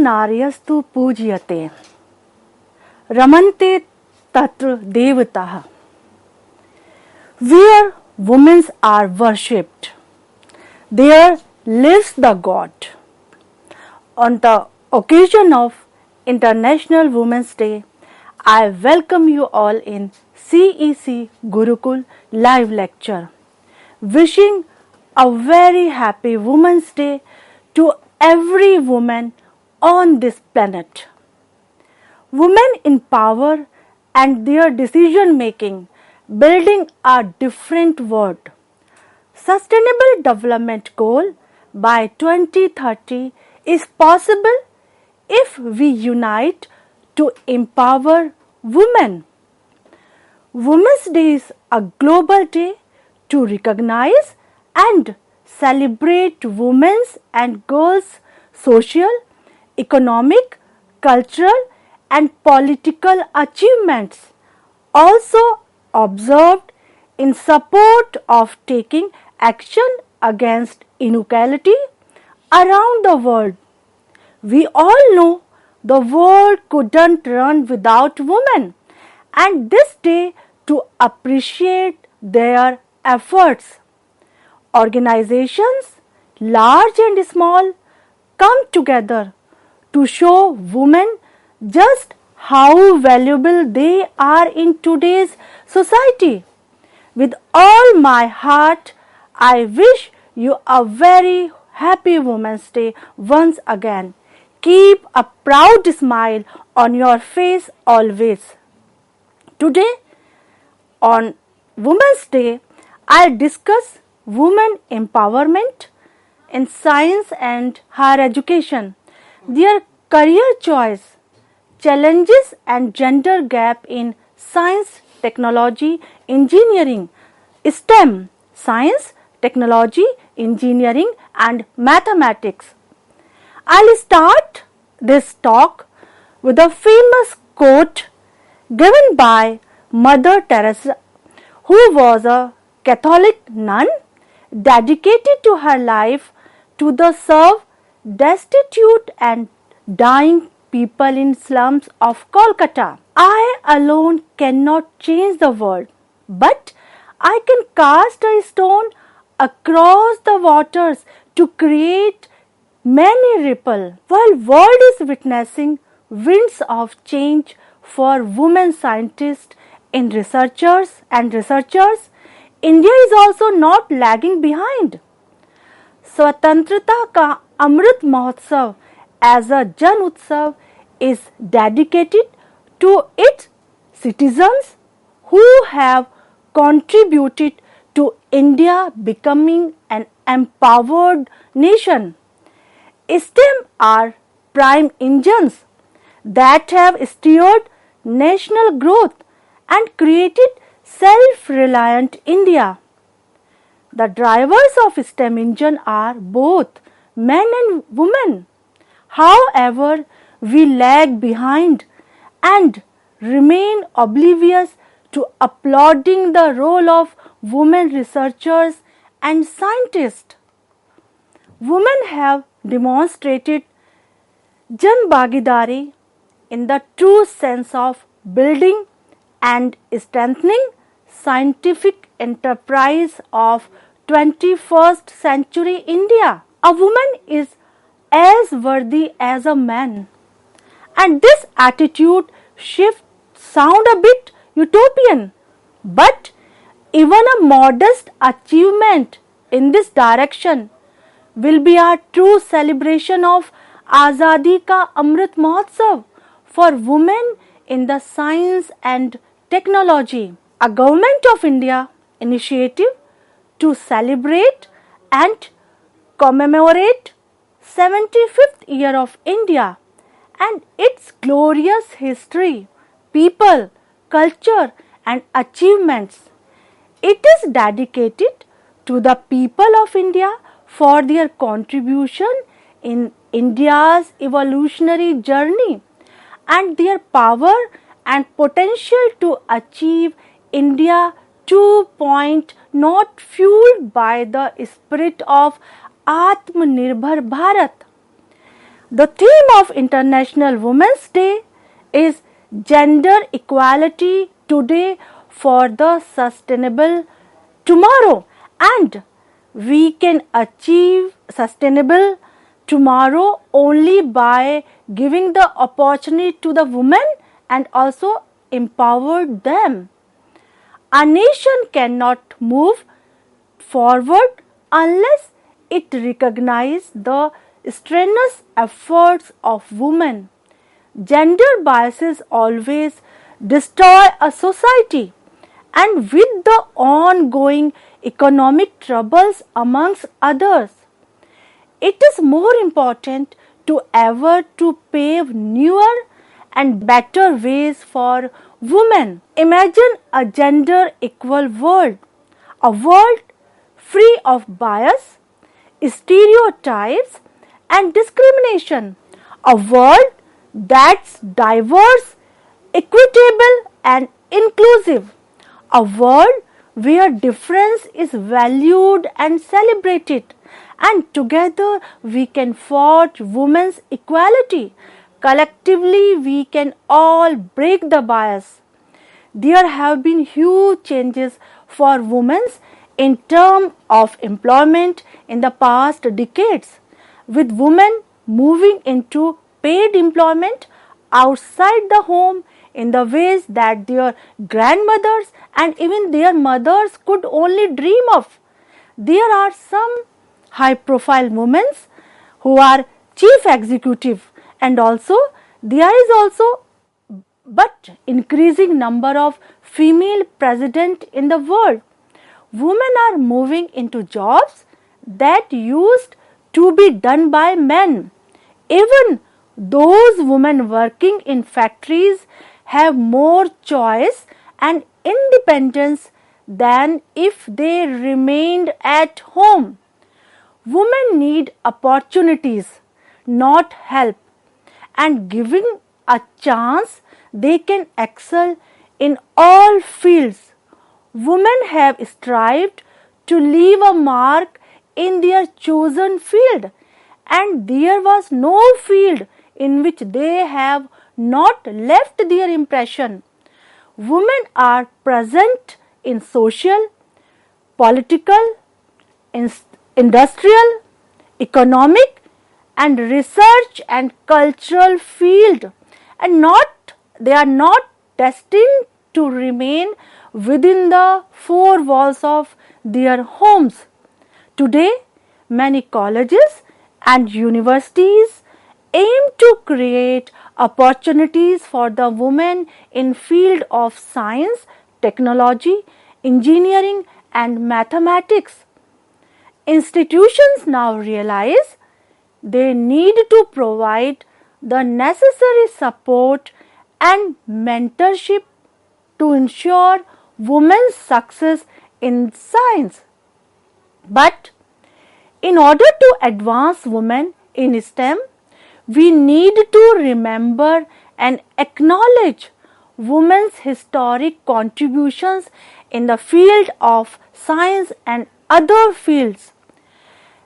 नार्यस्तु पूज्यते रमन्ते तत्र देवताः. Where women are worshipped, there lives the God. On the occasion of International Women's Day, I welcome you all in CEC Gurukul live lecture, wishing a very happy Women's Day to every woman on this planet. Women in power and their decision making building a different world. Sustainable Development Goal by 2030 is possible if we unite to empower women. Women's Day is a global day to recognize and celebrate women's and girls' social, economic, cultural and political achievements, also observed in support of taking action against inequality around the world. We all know the world couldn't run without women, and this day to appreciate their efforts. Organizations, large and small, come together to show women just how valuable they are in today's society. With all my heart, I wish you a very happy Women's Day once again. Keep a proud smile on your face always. Today, on Women's Day, I'll discuss women empowerment in science and higher education, their career choice, challenges and gender gap in science, technology, engineering, STEM, science, technology, engineering and mathematics. I'll start this talk with a famous quote given by Mother Teresa, who was a Catholic nun dedicated to her life to the serve destitute and dying people in slums of Kolkata. I alone cannot change the world, but I can cast a stone across the waters to create many ripple. While world is witnessing winds of change for women scientists and researchers, India is also not lagging behind. स्वतंत्रता का Amrit Mahotsav as a Jan Utsav is dedicated to its citizens who have contributed to India becoming an empowered nation. STEM are prime engines that have steered national growth and created self-reliant India. The drivers of STEM engine are both men and women. However, we lag behind and remain oblivious to applauding the role of women researchers and scientists. Women have demonstrated Jan Bhagidari in the true sense of building and strengthening scientific enterprise of 21st century India. A woman is as worthy as a man, and this attitude shift sound a bit utopian, but even a modest achievement in this direction will be a true celebration of Azadi Ka Amrit Mahotsav for women in the science and technology. A Government of India initiative to celebrate and commemorate 75th year of India and its glorious history, people, culture and achievements. It is dedicated to the people of India for their contribution in India's evolutionary journey and their power and potential to achieve India 2.0 fueled by the spirit of Atmanirbhar Bharat. The theme of International Women's Day is Gender Equality Today for the Sustainable Tomorrow, and we can achieve sustainable tomorrow only by giving the opportunity to the women and also empower them. A nation cannot move forward unless it recognizes the strenuous efforts of women. Gender biases always destroy a society, and with the ongoing economic troubles amongst others, it is more important to ever to pave newer and better ways for women. Imagine a gender equal world, a world free of bias, stereotypes and discrimination, a world that's diverse, equitable and inclusive, a world where difference is valued and celebrated, and together we can forge women's equality. Collectively we can all break the bias. There have been huge changes for women in terms of employment in the past decades, with women moving into paid employment outside the home in the ways that their grandmothers and even their mothers could only dream of. There are some high profile women who are chief executive, and also there is also but increasing number of female president in the world. Women are moving into jobs that used to be done by men. Even those women working in factories have more choice and independence than if they remained at home. Women need opportunities, not help, and giving a chance they can excel in all fields. Women have strived to leave a mark in their chosen field, and there was no field in which they have not left their impression. Women are present in social, political, industrial, economic and research and cultural field, and they are not destined to remain within the four walls of their homes. Today, many colleges and universities aim to create opportunities for the women in field of science, technology, engineering and mathematics. Institutions now realize they need to provide the necessary support and mentorship to ensure women's success in science. But in order to advance women in STEM, we need to remember and acknowledge women's historic contributions in the field of science and other fields.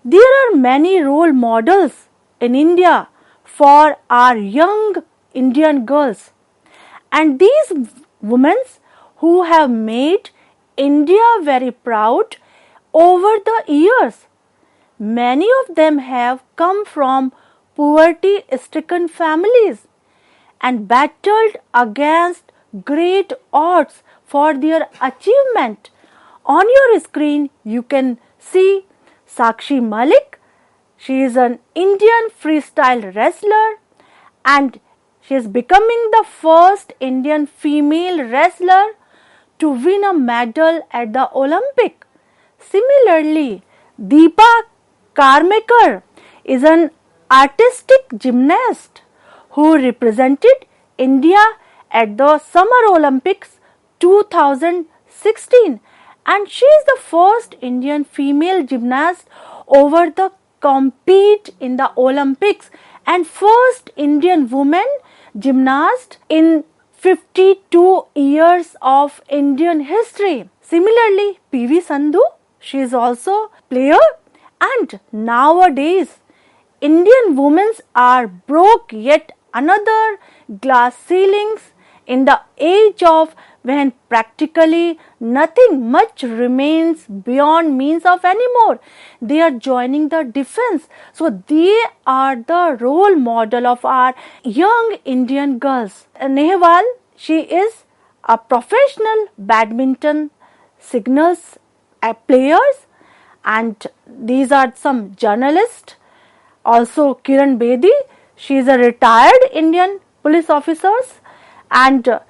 There are many role models in India for our young Indian girls, and these women who have made India very proud over the years. Many of them have come from poverty-stricken families and battled against great odds for their achievement. On your screen, you can see Sakshi Malik. She is an Indian freestyle wrestler, and she is becoming the first Indian female wrestler to win a medal at the Olympic. Similarly, Deepa Karmekar is an artistic gymnast who represented India at the Summer Olympics 2016, and she is the first Indian female gymnast over the compete in the Olympics and first Indian woman gymnast in 52 years of Indian history. Similarly, PV Sandhu, she is also player, and nowadays Indian women are broke yet another glass ceilings in the age of when practically nothing much remains beyond means of anymore. They are joining the defense. So they are the role model of our young Indian girls. Nehwal, she is a professional badminton signals players, and these are some journalists. Also Kiran Bedi, she is a retired Indian police officer, and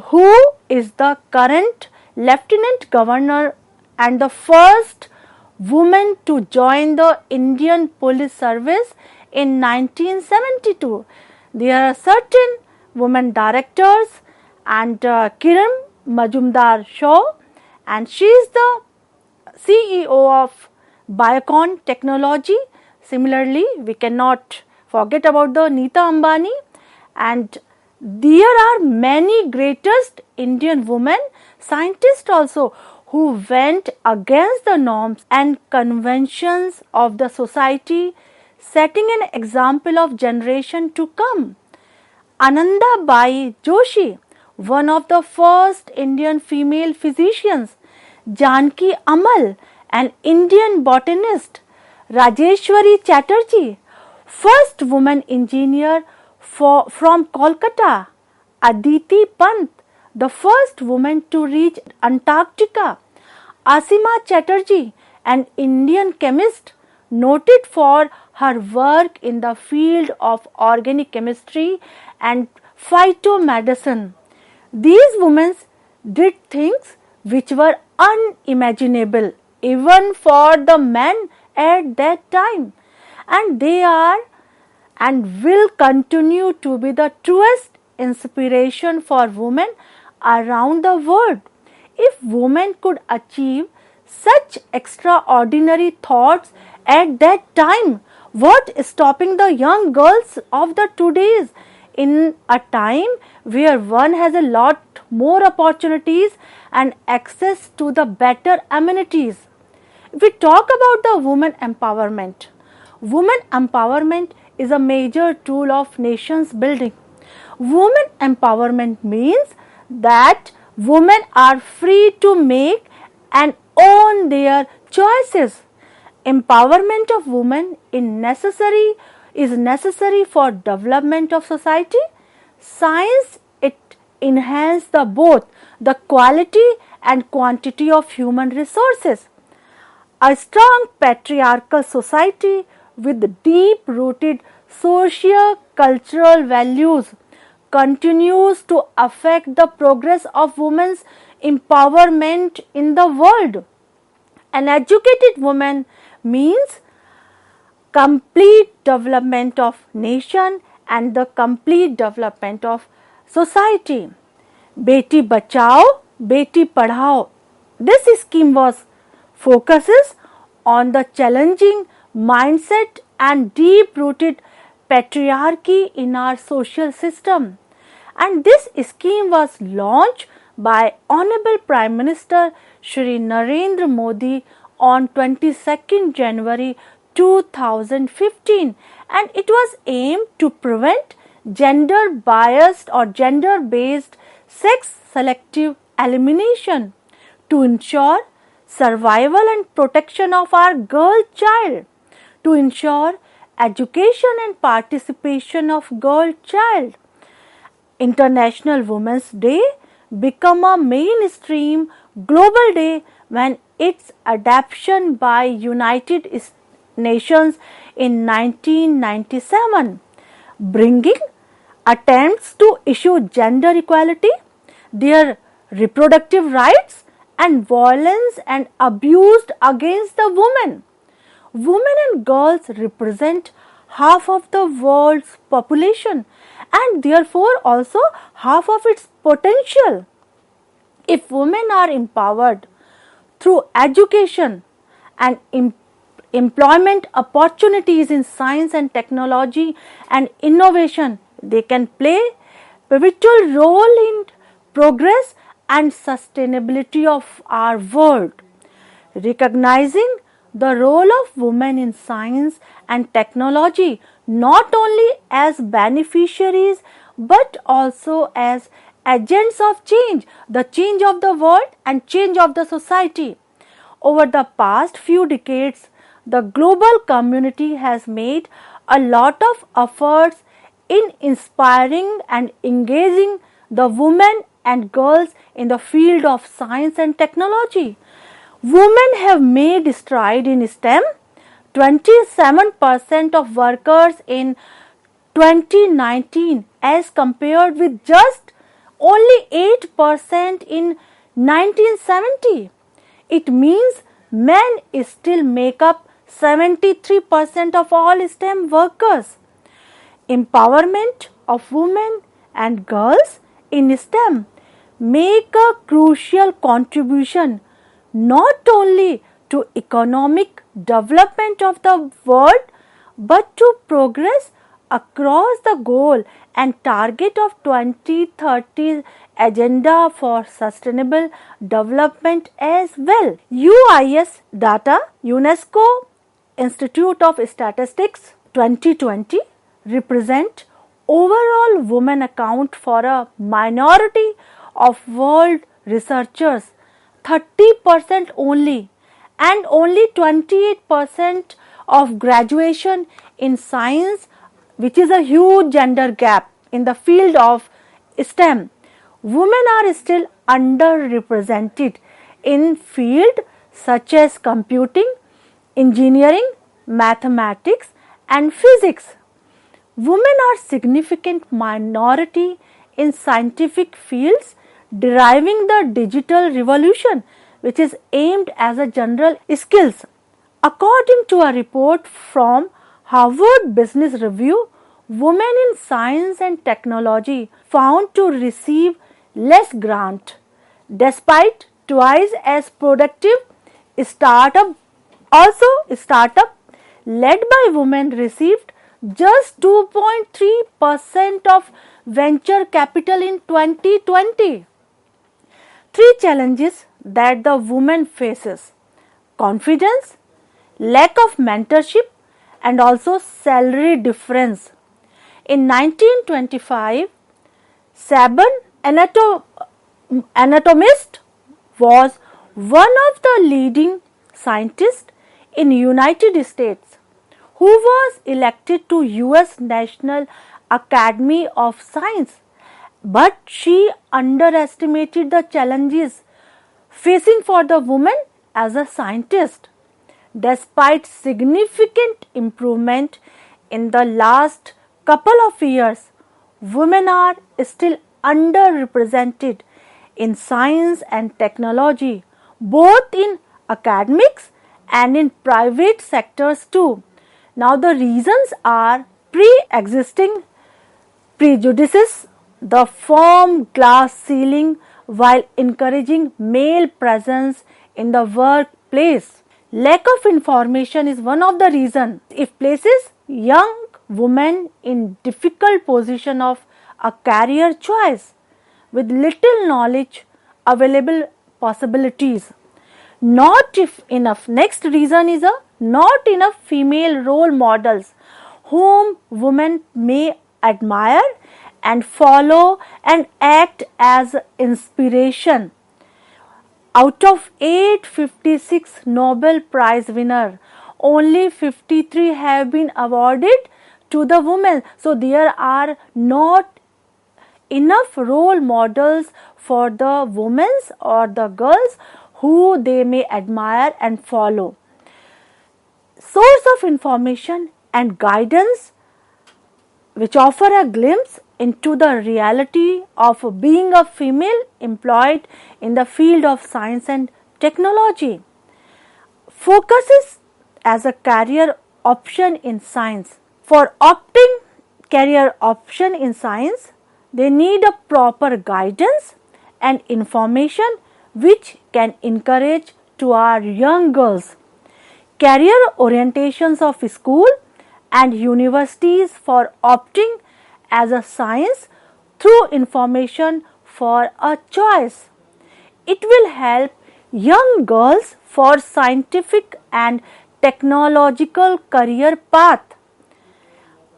who is the current lieutenant governor and the first woman to join the Indian police service in 1972. There are certain women directors, and Kiran Majumdar Shaw, and she is the CEO of Biocon Technology. Similarly, we cannot forget about the Nita Ambani, and there are many greatest Indian women scientists also who went against the norms and conventions of the society, setting an example of generation to come. Ananda Bai Joshi, one of the first Indian female physicians, Janki Amal, an Indian botanist, Rajeshwari Chatterjee, first woman engineer from Kolkata, Aditi Pant, the first woman to reach Antarctica, Asima Chatterjee, an Indian chemist noted for her work in the field of organic chemistry and phytomedicine. These women did things which were unimaginable even for the men at that time, and they are and will continue to be the truest inspiration for women around the world. If women could achieve such extraordinary thoughts at that time, what is stopping the young girls of the today's in a time where one has a lot more opportunities and access to the better amenities? If we talk about the women empowerment is a major tool of nations building. Women empowerment means that women are free to make and own their choices. Empowerment of women is necessary for development of society. Science, it enhances both the quality and quantity of human resources. A strong patriarchal society with deep-rooted socio-cultural values continues to affect the progress of women's empowerment in the world. An educated woman means complete development of nation and the complete development of society. Beti Bachao, Beti Padhao. This scheme focuses on the challenging mindset and deep-rooted patriarchy in our social system. And this scheme was launched by Honorable Prime Minister Shri Narendra Modi on 22nd January 2015, and it was aimed to prevent gender biased or gender based sex selective elimination, to ensure survival and protection of our girl child, to ensure education and participation of girl child. International Women's Day become a mainstream global day when its adoption by United Nations in 1997, bringing attempts to issue gender equality, their reproductive rights and violence and abuse against the women. Women and girls represent half of the world's population and therefore also half of its potential. If women are empowered through education and employment opportunities in science and technology and innovation, they can play a pivotal role in progress and sustainability of our world. Recognizing the role of women in science and technology, not only as beneficiaries but also as agents of change, the change of the world and change of the society. Over the past few decades, the global community has made a lot of efforts in inspiring and engaging the women and girls in the field of science and technology. Women have made stride in STEM. 27% of workers in 2019 as compared with just only 8% in 1970. It means men still make up 73% of all STEM workers. Empowerment of women and girls in STEM make a crucial contribution not only to economic development of the world but to progress across the goal and target of 2030 agenda for sustainable development as well. UIS data, UNESCO Institute of Statistics 2020 represent overall women account for a minority of world researchers, 30% only, and only 28% of graduation in science, which is a huge gender gap in the field of STEM. Women are still underrepresented in fields such as computing, engineering, mathematics and physics. Women are significant minority in scientific fields deriving the digital revolution, which is aimed as a general skills. According to a report from Harvard Business Review, women in science and technology found to receive less grant despite twice as productive startup. Also, startup led by women received just 2.3% of venture capital in 2020. Three challenges that the woman faces: confidence, lack of mentorship and also salary difference. In 1925, Sabin, anatomist, was one of the leading scientists in United States who was elected to US National Academy of Science, but she underestimated the challenges facing for the woman as a scientist. Despite significant improvement in the last couple of years, women are still underrepresented in science and technology, both in academics and in private sectors too. Now the reasons are pre-existing prejudices, the firm glass ceiling while encouraging male presence in the workplace. Lack of information is one of the reasons. It places young women in difficult position of a career choice with little knowledge, available possibilities. Not if enough. Next reason is not enough female role models whom women may admire and follow and act as inspiration. Out of 856 Nobel Prize winners, only 53 have been awarded to the women. So there are not enough role models for the women or the girls who they may admire and follow. Source of information and guidance which offer a glimpse into the reality of being a female employed in the field of science and technology. Focuses as a career option in science. For opting career option in science, they need a proper guidance and information which can encourage to our young girls. Career orientations of school and universities for opting as a science through information for a choice. It will help young girls for scientific and technological career path.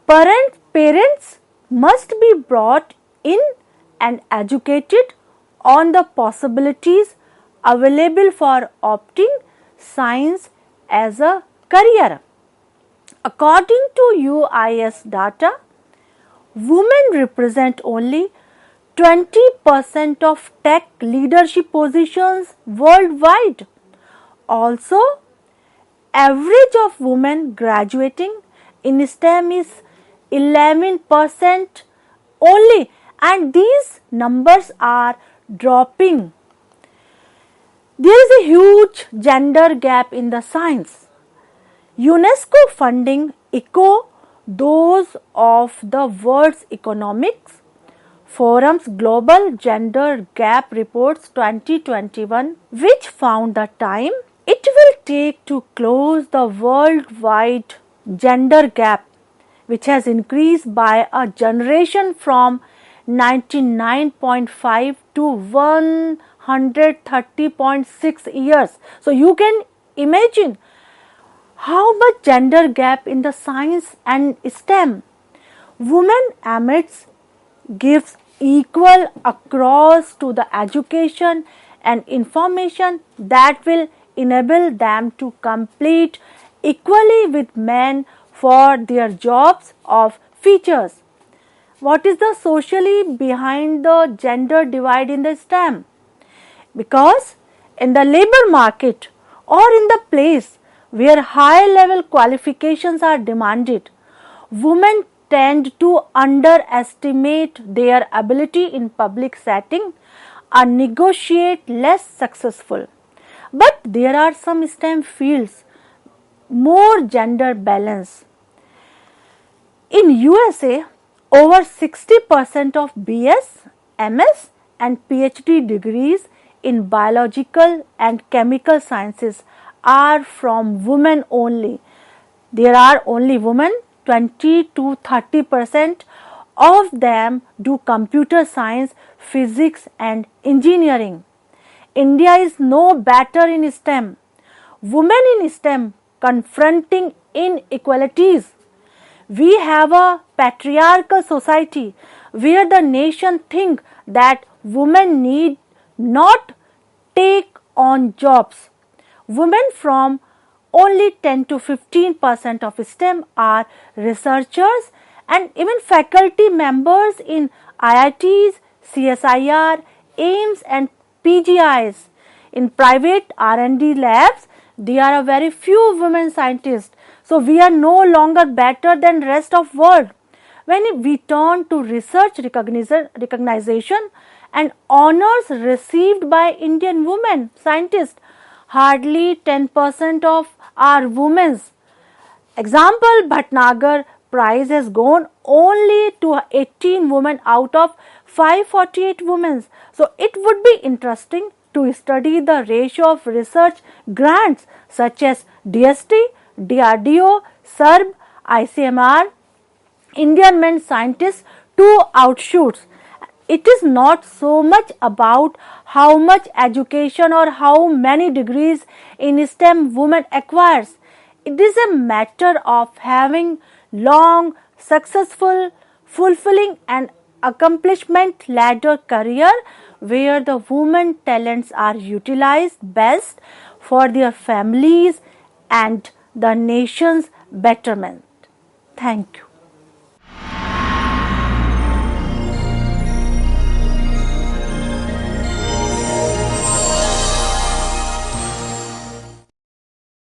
Parents must be brought in and educated on the possibilities available for opting science as a career. According to UIS data, women represent only 20% of tech leadership positions worldwide. Also, average of women graduating in STEM is 11% only, and these numbers are dropping. There is a huge gender gap in the science. UNESCO funding echo those of the World Economic Forum's Global Gender Gap Reports 2021, which found the time it will take to close the worldwide gender gap, which has increased by a generation from 99.5 to 130.6 years. So you can imagine how much gender gap in the science and STEM. Women amidst gives equal across to the education and information that will enable them to compete equally with men for their jobs of futures. What is the socially behind the gender divide in the STEM? Because in the labor market or in the place where high level qualifications are demanded, women tend to underestimate their ability in public setting and negotiate less successful. But there are some STEM fields more gender balance. In USA, over 60% of BS, MS and PhD degrees in biological and chemical sciences are from women only. There are only women. 20 to 30% of them do computer science, physics and engineering. India is no better in STEM. Women in STEM confronting inequalities. We have a patriarchal society where the nation think that women need not take on jobs. Women from only 10 to 15% of STEM are researchers and even faculty members in IITs, CSIR, AIMS and PGIs. In private R&D labs, there are very few women scientists. So we are no longer better than rest of world. When we turn to research recognition and honors received by Indian women scientists, hardly 10% of are women. Example, Bhatnagar prize has gone only to 18 women out of 548 women. So it would be interesting to study the ratio of research grants such as DST, DRDO, SERB, ICMR, Indian men scientists to outshoots. It is not so much about how much education or how many degrees in STEM women acquires. It is a matter of having long, successful, fulfilling and accomplishment ladder career where the women talents are utilized best for their families and the nation's betterment. Thank you.